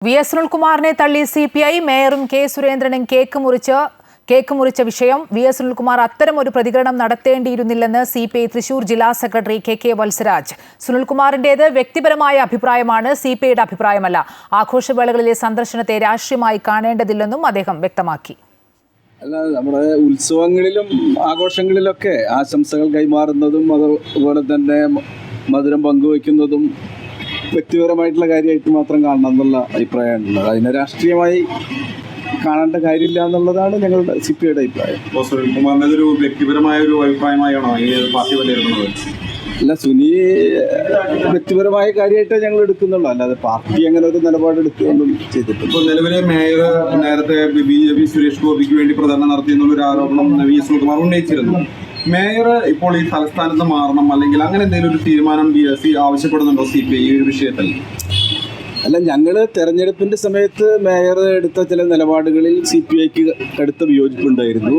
VS. സുനിൽകുമാറിനെ തള്ളി CPI മേയറും K സുരേന്ദ്രനും cake മുറിച്ച വിഷയം വി.എസ്. സുനിൽകുമാർ അത്തരമൊരു പ്രതികരണം നടത്തേണ്ടിയിരുന്നില്ലെന്ന് CPI തൃശൂർ ജില്ലാ സെക്രട്ടറി കെ വത്സരാജ്. സുനിൽകുമാറിന്റേത് വ്യക്തിപരമായ അഭിപ്രായമാണ്, CPIയുടെ അഭിപ്രായമല്ല. ആഘോഷവേളകളിലെ സന്ദർശനത്തെ രാഷ്ട്രീയമായി കാണേണ്ടതില്ലെന്നും അദ്ദേഹം വ്യക്തമാക്കി. അല്ല, നമ്മുടെ ഉത്സവങ്ങളിലും ആഘോഷങ്ങളിലൊക്കെ ആശംസകൾ കൈമാറുന്നതും അതുപോലെ തന്നെ മധുരം പങ്കുവയ്ക്കുന്നതും വ്യക്തിപരമായിട്ടുള്ള കാര്യമായിട്ട് മാത്രം കാണണം എന്നുള്ള അഭിപ്രായമാണുള്ളത്. അതിനെ രാഷ്ട്രീയമായി കാണേണ്ട കാര്യമില്ല എന്നുള്ളതാണ് ഞങ്ങളുടെ CPIയുടെ അഭിപ്രായം. സുനിൽകുമാറിൻ്റെ ഒരു വ്യക്തിപരമായ ഒരു അഭിപ്രായമായാണോ ഈ പാർട്ടി വിലയിരുത്തുന്നത്? അല്ല, സുനി വ്യക്തിപരമായ കാര്യമായിട്ടേ ഞങ്ങൾ എടുക്കുന്നുള്ളൂ, അല്ലാതെ പാർട്ടി അങ്ങനെ ഒരു നിലപാടെടുക്കുകയൊന്നും ചെയ്തിട്ടില്ല. ഇപ്പോൾ നിലവിലെ മേയർ നേരത്തെ BJP സുരേഷ് ഗോപിക്ക് വേണ്ടി പ്രചരണം നടത്തിയെന്നുള്ളൊരു ആരോപണം വി.എസ്. സുനിൽകുമാർ ഉന്നയിച്ചിരുന്നു. മേയർ ഇപ്പോൾ ഈ തലസ്ഥാനത്ത് മാറണം അല്ലെങ്കിൽ അങ്ങനെ എന്തെങ്കിലും ഒരു തീരുമാനം ആവശ്യപ്പെടുന്നുണ്ടോ CPI ഈ ഒരു വിഷയത്തിൽ? അല്ല, ഞങ്ങൾ തെരഞ്ഞെടുപ്പിന്റെ സമയത്ത് മേയർ എടുത്ത ചില നിലപാടുകളിൽ CPIക്ക് അടുത്ത വിയോജിപ്പുണ്ടായിരുന്നു.